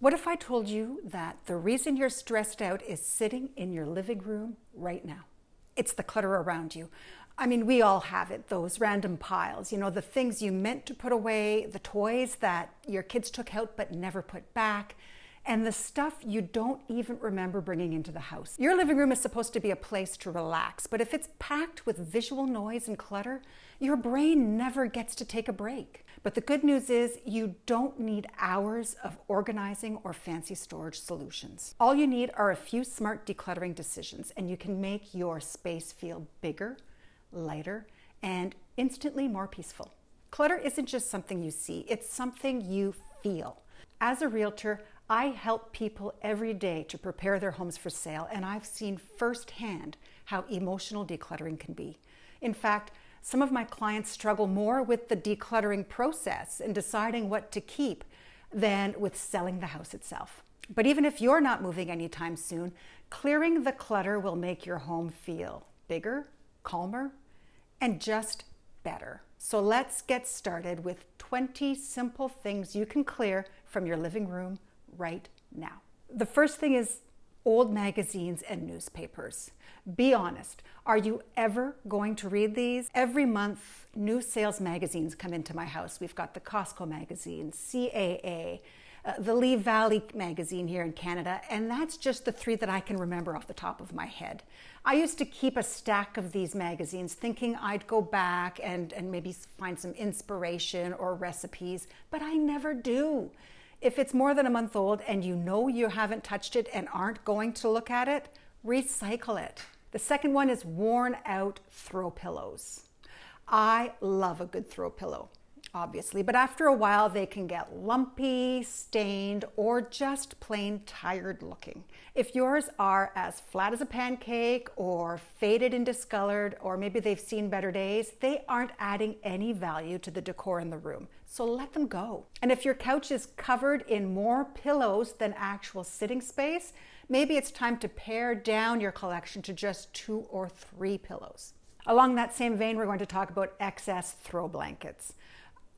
What if I told you that the reason you're stressed out is sitting in your living room right now? It's the clutter around you. I mean, we all have it, those random piles, the things you meant to put away, the toys that your kids took out but never put back, and the stuff you don't even remember bringing into the house. Your living room is supposed to be a place to relax, but if it's packed with visual noise and clutter, your brain never gets to take a break. But the good news is you don't need hours of organizing or fancy storage solutions. All you need are a few smart decluttering decisions, and you can make your space feel bigger, lighter, and instantly more peaceful. Clutter isn't just something you see, it's something you feel. As a realtor, I help people every day to prepare their homes for sale, and I've seen firsthand how emotional decluttering can be. In fact, some of my clients struggle more with the decluttering process and deciding what to keep than with selling the house itself. But even if you're not moving anytime soon, clearing the clutter will make your home feel bigger, calmer, and just better. So let's get started with 20 simple things you can clear from your living room right now. The first thing is old magazines and newspapers. Be honest, are you ever going to read these? Every month, new sales magazines come into my house. We've got the Costco magazine, CAA, the Lee Valley magazine here in Canada, and that's just the 3 that I can remember off the top of my head. I used to keep a stack of these magazines thinking I'd go back and maybe find some inspiration or recipes, but I never do. If it's more than a month old and you know you haven't touched it and aren't going to look at it, recycle it. The second one is worn out throw pillows. I love a good throw pillow, obviously, but after a while they can get lumpy, stained, or just plain tired looking. If yours are as flat as a pancake or faded and discolored, or maybe they've seen better days, they aren't adding any value to the decor in the room. So let them go. And if your couch is covered in more pillows than actual sitting space, maybe it's time to pare down your collection to just 2 or 3 pillows. Along that same vein, we're going to talk about excess throw blankets.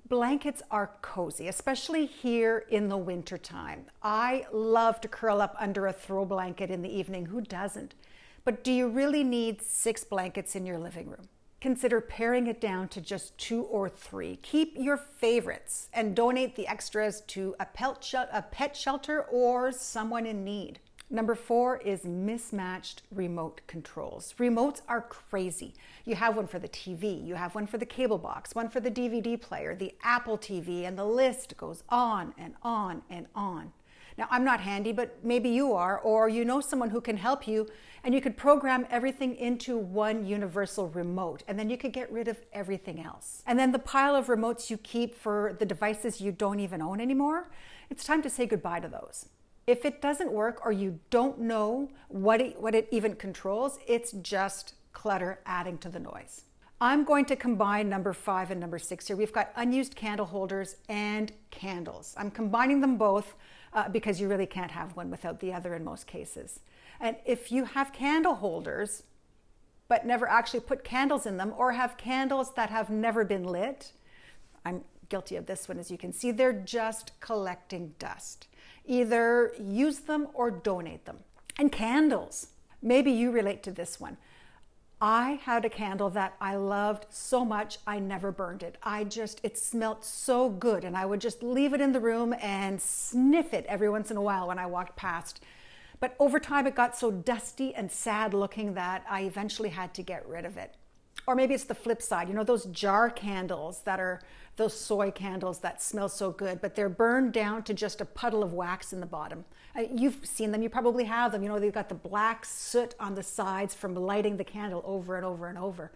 Blankets are cozy, especially here in the winter time. I love to curl up under a throw blanket in the evening. Who doesn't? But do you really need 6 blankets in your living room? Consider paring it down to just 2 or 3. Keep your favorites and donate the extras to a pet shelter or someone in need. Number 4 is mismatched remote controls. Remotes are crazy. You have one for the TV, you have one for the cable box, one for the DVD player, the Apple TV, and the list goes on and on and on. Now, I'm not handy, but maybe you are, or you know someone who can help you, and you could program everything into one universal remote, and then you could get rid of everything else. And then the pile of remotes you keep for the devices you don't even own anymore, it's time to say goodbye to those. If it doesn't work or you don't know what it even controls, it's just clutter adding to the noise. I'm going to combine number 5 and number 6 here. We've got unused candle holders and candles. I'm combining them both because you really can't have one without the other in most cases. And if you have candle holders but never actually put candles in them, or have candles that have never been lit, I'm guilty of this one, as you can see, they're just collecting dust. Either use them or donate them. And candles, maybe you relate to this one. I had a candle that I loved so much, I never burned it. It smelled so good, and I would just leave it in the room and sniff it every once in a while when I walked past. But over time, it got so dusty and sad looking that I eventually had to get rid of it. Or maybe it's the flip side, those jar candles that are those soy candles that smell so good, but they're burned down to just a puddle of wax in the bottom. You've seen them, you probably have them. They've got the black soot on the sides from lighting the candle over and over and over.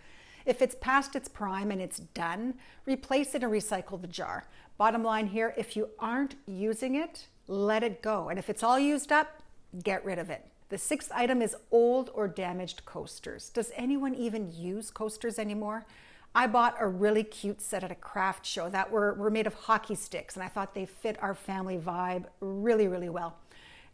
If it's past its prime and it's done, replace it and recycle the jar. Bottom line here, if you aren't using it, let it go. And if it's all used up, get rid of it. The 6th item is old or damaged coasters. Does anyone even use coasters anymore? I bought a really cute set at a craft show that were made of hockey sticks, and I thought they fit our family vibe really, really well.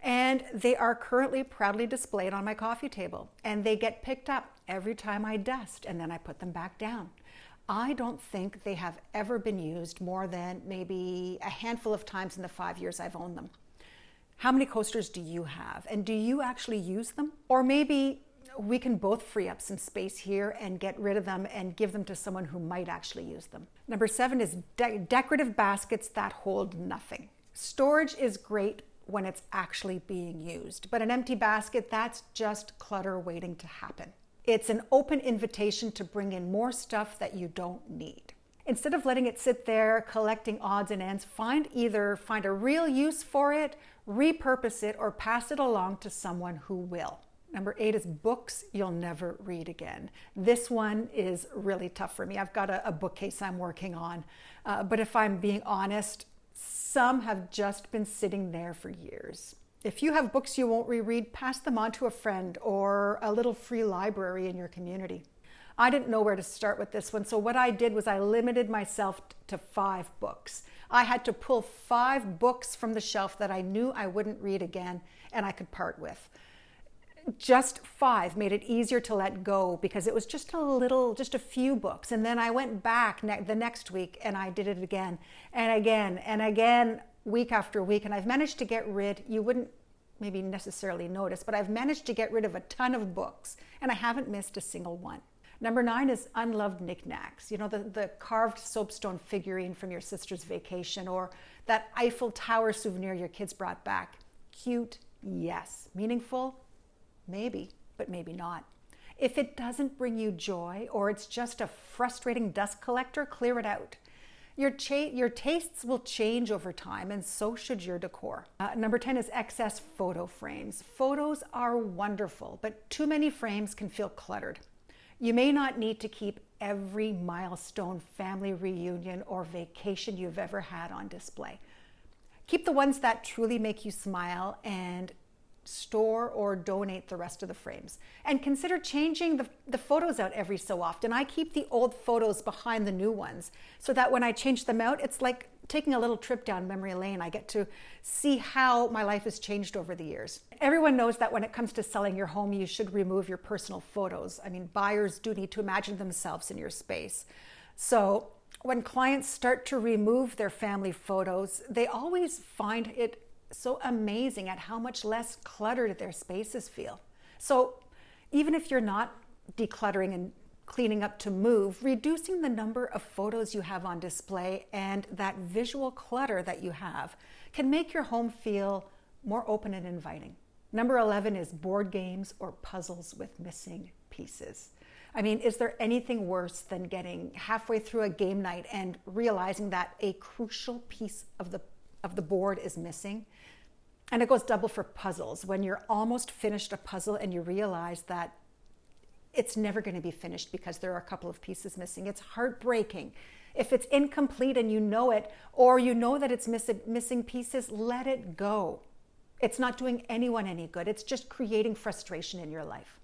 And they are currently proudly displayed on my coffee table, and they get picked up every time I dust, and then I put them back down. I don't think they have ever been used more than maybe a handful of times in the 5 years I've owned them. How many coasters do you have? And do you actually use them? Or maybe we can both free up some space here and get rid of them and give them to someone who might actually use them. Number 7 is decorative baskets that hold nothing. Storage is great when it's actually being used, but an empty basket, that's just clutter waiting to happen. It's an open invitation to bring in more stuff that you don't need. Instead of letting it sit there collecting odds and ends, find a real use for it, repurpose it, or pass it along to someone who will. Number 8 is books you'll never read again. This one is really tough for me. I've got a bookcase I'm working on, but if I'm being honest, some have just been sitting there for years. If you have books you won't reread, pass them on to a friend or a little free library in your community. I didn't know where to start with this one, so what I did was I limited myself to 5 books. I had to pull 5 books from the shelf that I knew I wouldn't read again and I could part with. Just 5 made it easier to let go because it was just a few books. And then I went back the next week and I did it again and again and again, week after week. And I've managed to get rid, you wouldn't maybe necessarily notice, but I've managed to get rid of a ton of books and I haven't missed a single one. Number 9 is unloved knickknacks. You know, the carved soapstone figurine from your sister's vacation or that Eiffel Tower souvenir your kids brought back. Cute, yes. Meaningful? Maybe, but maybe not. If it doesn't bring you joy or it's just a frustrating dust collector, clear it out. Your tastes will change over time and so should your decor. Number 10 is excess photo frames. Photos are wonderful, but too many frames can feel cluttered. You may not need to keep every milestone, family reunion, or vacation you've ever had on display. Keep the ones that truly make you smile and store or donate the rest of the frames. And consider changing the photos out every so often. I keep the old photos behind the new ones so that when I change them out, it's like taking a little trip down memory lane. I get to see how my life has changed over the years. Everyone knows that when it comes to selling your home, you should remove your personal photos. I mean, buyers do need to imagine themselves in your space. So when clients start to remove their family photos, they always find it so amazing at how much less cluttered their spaces feel. So even if you're not decluttering and cleaning up to move, reducing the number of photos you have on display and that visual clutter that you have can make your home feel more open and inviting. Number 11 is board games or puzzles with missing pieces. I mean, is there anything worse than getting halfway through a game night and realizing that a crucial piece of the board is missing? And it goes double for puzzles. When you're almost finished a puzzle and you realize that it's never going to be finished because there are a couple of pieces missing. It's heartbreaking. If it's incomplete and you know it, or you know that it's missing pieces, let it go. It's not doing anyone any good. It's just creating frustration in your life.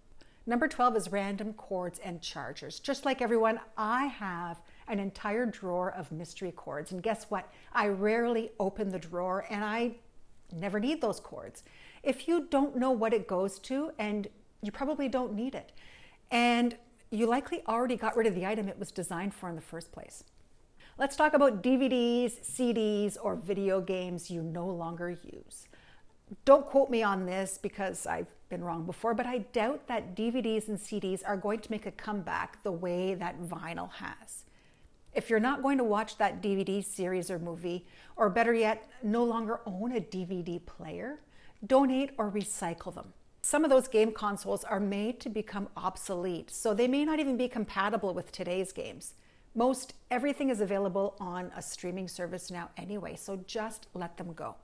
Number 12 is random cords and chargers. Just like everyone, I have an entire drawer of mystery cords. And guess what? I rarely open the drawer and I never need those cords. If you don't know what it goes to, and you probably don't need it, and you likely already got rid of the item it was designed for in the first place. Let's talk about DVDs, CDs, or video games you no longer use. Don't quote me on this because I've been wrong before, but I doubt that DVDs and CDs are going to make a comeback the way that vinyl has. If you're not going to watch that DVD series or movie, or better yet, no longer own a DVD player, donate or recycle them. Some of those game consoles are made to become obsolete, so they may not even be compatible with today's games. Most everything is available on a streaming service now anyway, so just let them go.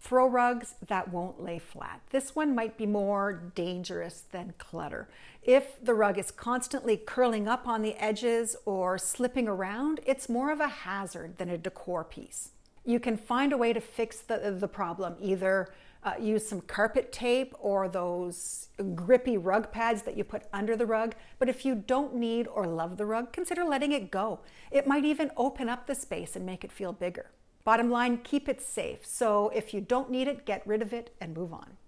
Throw rugs that won't lay flat. This one might be more dangerous than clutter. If the rug is constantly curling up on the edges or slipping around, it's more of a hazard than a decor piece. You can find a way to fix the problem, either use some carpet tape or those grippy rug pads that you put under the rug. But if you don't need or love the rug, consider letting it go. It might even open up the space and make it feel bigger. Bottom line, keep it safe. So if you don't need it, get rid of it and move on.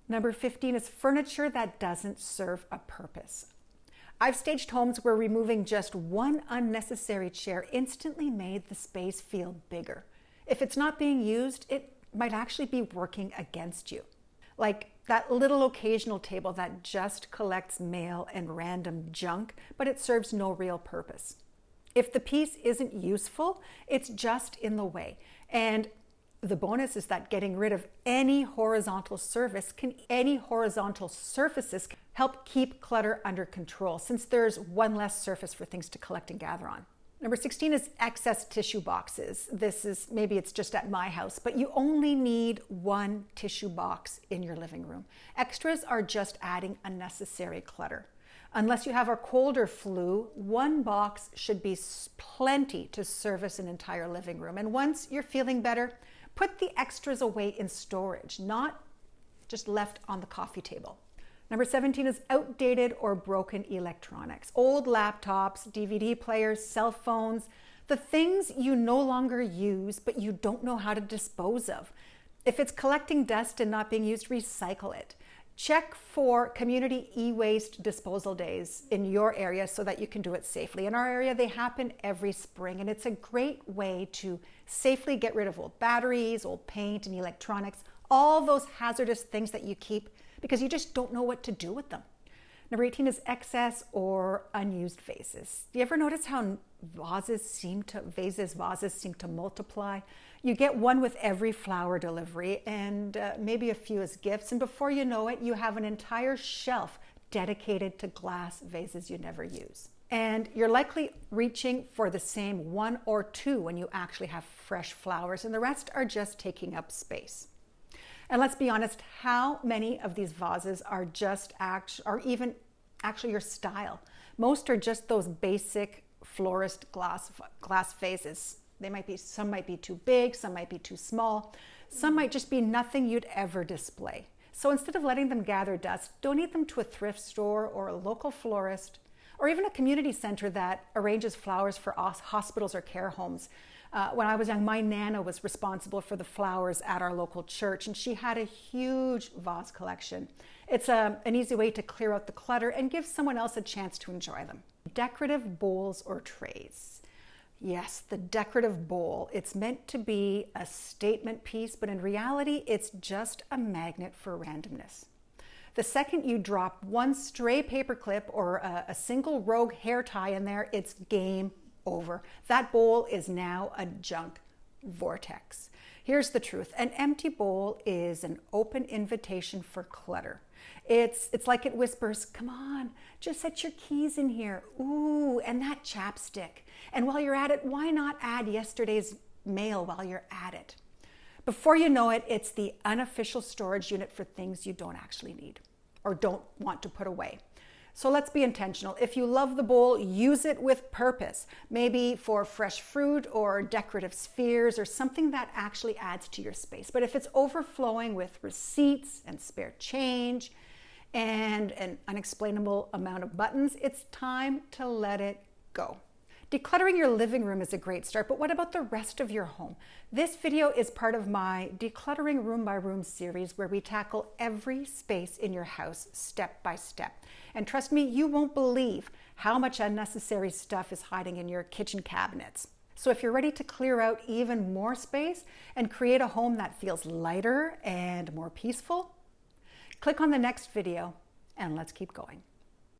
Number 15 is furniture that doesn't serve a purpose. I've staged homes where removing just one unnecessary chair instantly made the space feel bigger. If it's not being used, it might actually be working against you. Like that little occasional table that just collects mail and random junk, but it serves no real purpose. If the piece isn't useful, it's just in the way. And the bonus is that getting rid of any horizontal surfaces can help keep clutter under control, since there's one less surface for things to collect and gather on. Number 16 is excess tissue boxes. Maybe it's just at my house, but you only need one tissue box in your living room. Extras are just adding unnecessary clutter. Unless you have a cold or flu, one box should be plenty to service an entire living room. And once you're feeling better, put the extras away in storage, not just left on the coffee table. Number 17 is outdated or broken electronics. Old laptops, DVD players, cell phones, the things you no longer use but you don't know how to dispose of. If it's collecting dust and not being used, recycle it. Check for community e-waste disposal days in your area so that you can do it safely. In our area, they happen every spring, and it's a great way to safely get rid of old batteries, old paint and electronics, all those hazardous things that you keep because you just don't know what to do with them. Number 18 is excess or unused vases. Do you ever notice how vases seem to multiply? You get one with every flower delivery and maybe a few as gifts. And before you know it, you have an entire shelf dedicated to glass vases you never use. And you're likely reaching for the same one or two when you actually have fresh flowers, and the rest are just taking up space. And let's be honest, how many of these vases are even actually your style? Most are just those basic florist glass vases. Some might be too big, some might be too small, some might just be nothing you'd ever display. So instead of letting them gather dust, donate them to a thrift store or a local florist, or even a community center that arranges flowers for hospitals or care homes. When I was young, my Nana was responsible for the flowers at our local church, and she had a huge vase collection. It's an easy way to clear out the clutter and give someone else a chance to enjoy them. Decorative bowls or trays. Yes, the decorative bowl. It's meant to be a statement piece, but in reality, it's just a magnet for randomness. The second you drop one stray paper clip or a single rogue hair tie in there, it's game over. That bowl is now a junk vortex. Here's the truth. An empty bowl is an open invitation for clutter. It's like it whispers, come on, just set your keys in here. Ooh, and that chapstick. And while you're at it, why not add yesterday's mail while you're at it? Before you know it, it's the unofficial storage unit for things you don't actually need or don't want to put away. So let's be intentional. If you love the bowl, use it with purpose, maybe for fresh fruit or decorative spheres or something that actually adds to your space. But if it's overflowing with receipts and spare change and an unexplainable amount of buttons, it's time to let it go. Decluttering your living room is a great start, but what about the rest of your home? This video is part of my Decluttering Room by Room series where we tackle every space in your house step by step. And trust me, you won't believe how much unnecessary stuff is hiding in your kitchen cabinets. So if you're ready to clear out even more space and create a home that feels lighter and more peaceful, click on the next video and let's keep going.